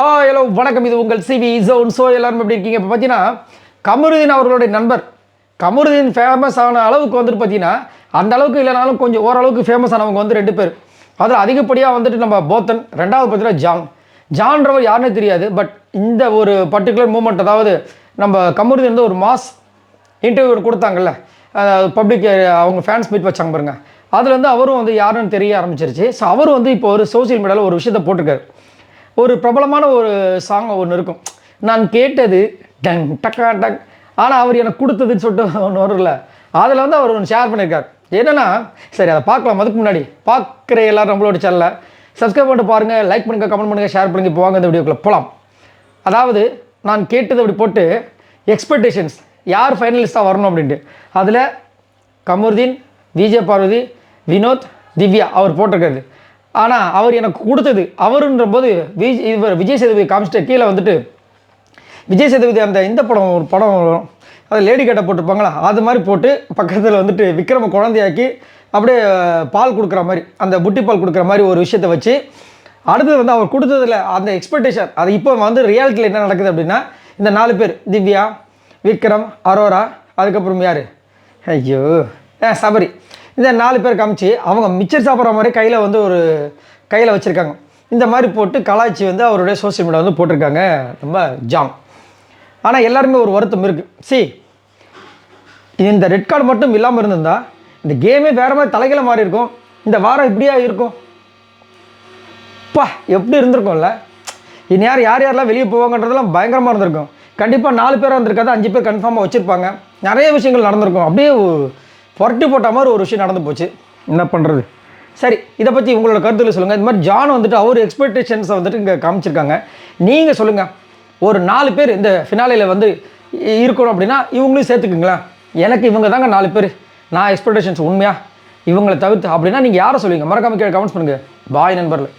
Hello வணக்கம். இது உங்கள் சிவி ஜோன். ஸோ எல்லாரும் எப்படி இருக்கீங்க? இப்போ பார்த்தீங்கன்னா கமருதீன் அவர்களுடைய நண்பர் கமருதீன் ஃபேமஸ் ஆன அளவுக்கு வந்துட்டு பார்த்தீங்கன்னா அந்த அளவுக்கு இல்லைனாலும் கொஞ்சம் ஓரளவுக்கு ஃபேமஸ் ஆனவங்க வந்து 2 பேர். அதில் அதிகப்படியாக வந்துட்டு நம்ம போத்தன், ரெண்டாவது பார்த்தீங்கன்னா ஜான்றவர் யாருன்னே தெரியாது. பட் இந்த ஒரு பர்டிகுலர் மூமெண்ட், அதாவது நம்ம கமருதீன் வந்து ஒரு மாஸ் இன்டர்வியூ கொடுத்தாங்கல்ல, பப்ளிக் அவங்க ஃபேன்ஸ் மீட் வச்சாங்க பாருங்க, அதில் வந்து அவரும் வந்து யாருன்னு தெரிய ஆரம்பிச்சிருச்சு. ஸோ அவர் வந்து இப்போ ஒரு சோசியல் மீடியாவில் ஒரு விஷயத்தை போட்டிருக்காரு. ஒரு பிரபலமான ஒரு சாங் ஒன்று இருக்கும், நான் கேட்டது டங் டக்கா டக், ஆனால் அவர் எனக்கு கொடுத்ததுன்னு சொல்லிட்டு ஒன்று வரும்ல, அதில் வந்து அவர் ஒன்று ஷேர் பண்ணியிருக்கார். என்னென்னா, சரி அதை பார்க்கலாம். அதுக்கு முன்னாடி பார்க்குற எல்லோரும் நம்மளோட சேனலை சப்ஸ்கிரைப் பண்ணிட்டு பாருங்கள், லைக் பண்ணுங்கள், கமெண்ட் பண்ணுங்கள், ஷேர் பண்ணுங்கள். இப்போ வாங்க இந்த வீடியோக்குள்ளே போகலாம். அதாவது நான் கேட்டது அப்படி போட்டு எக்ஸ்பெக்டேஷன்ஸ் யார் ஃபைனலிஸ்ட்டாக வரணும் அப்படின்ட்டு, அதில் கமருதீன், விஜய் பார்வதி, வினோத், திவ்யா அவர் போட்டிருக்காரு. ஆனால் அவர் எனக்கு கொடுத்தது அவருன்ற போது விஜய் சேதுபதி காமிச்சிட்டு கீழே வந்துட்டு விஜய் சேதுபதி அந்த இந்த படம் ஒரு படம் வரும், அது லேடி கட்டை போட்டிருப்பாங்களா, அது மாதிரி போட்டு பக்கத்தில் வந்துட்டு விக்ரம குழந்தையாக்கி அப்படியே பால் கொடுக்குற மாதிரி, அந்த புட்டி பால் கொடுக்குற மாதிரி ஒரு விஷயத்தை வச்சு, அடுத்தது வந்து அவர் கொடுத்ததில் அந்த எக்ஸ்பெக்டேஷன், அது இப்போ வந்து ரியாலிட்டியில் என்ன நடக்குது அப்படின்னா, இந்த 4 பேர் திவ்யா, விக்ரம், அரோரா, அதுக்கப்புறம் யார், ஐயோ சபரி, இந்த 4 பேர் காமிச்சு அவங்க மிச்சர் சாப்பிட்ற மாதிரி கையில் வந்து ஒரு கையில் வச்சுருக்காங்க. இந்த மாதிரி போட்டு கலாய்ச்சி வந்து அவருடைய சோசியல் மீடியா வந்து போட்டிருக்காங்க நம்ம ஜான். ஆனால் எல்லாருமே ஒரு வருத்தம் இருக்குது. இந்த ரெட் கார்டு மட்டும் இல்லாமல் இருந்திருந்தால் இந்த கேமே வேறு மாதிரி தலைகளை மாறி இருக்கும். இந்த வாரம் இப்படியா இருக்கும், எப்படி இருந்திருக்கும்ல. இனி யாரெல்லாம் வெளியே போவாங்கன்றதெல்லாம் பயங்கரமாக இருந்திருக்கும். கண்டிப்பாக 4 பேராக இருந்திருக்காது, 5 பேர் கன்ஃபார்மாக வச்சுருப்பாங்க. நிறைய விஷயங்கள் நடந்திருக்கும். அப்படியே புரட்டி போட்ட மாதிரி ஒரு விஷயம் நடந்து போச்சு. என்ன பண்ணுறது? சரி, இதை பற்றி உங்களோட கருத்துக்களை சொல்லுங்கள். இந்த மாதிரி ஜான் வந்துட்டு அவர் எக்ஸ்பெக்டேஷன்ஸை வந்துட்டு இங்கே காமிச்சிருக்காங்க. நீங்கள் சொல்லுங்கள், ஒரு 4 பேர் இந்த ஃபினாலையில் வந்து இருக்கணும் அப்படின்னா இவங்களையும் சேர்த்துக்குங்களேன். எனக்கு இவங்க தாங்க 4 பேர், நான் எக்ஸ்பெக்டேஷன்ஸ் உண்மையாக இவங்களை தவிர்த்து அப்படின்னா நீங்கள் யாரை சொல்லுவீங்க? மறக்காமல் கீழே கமெண்ட்ஸ் பண்ணுங்கள். பாய் நண்பர்கள்.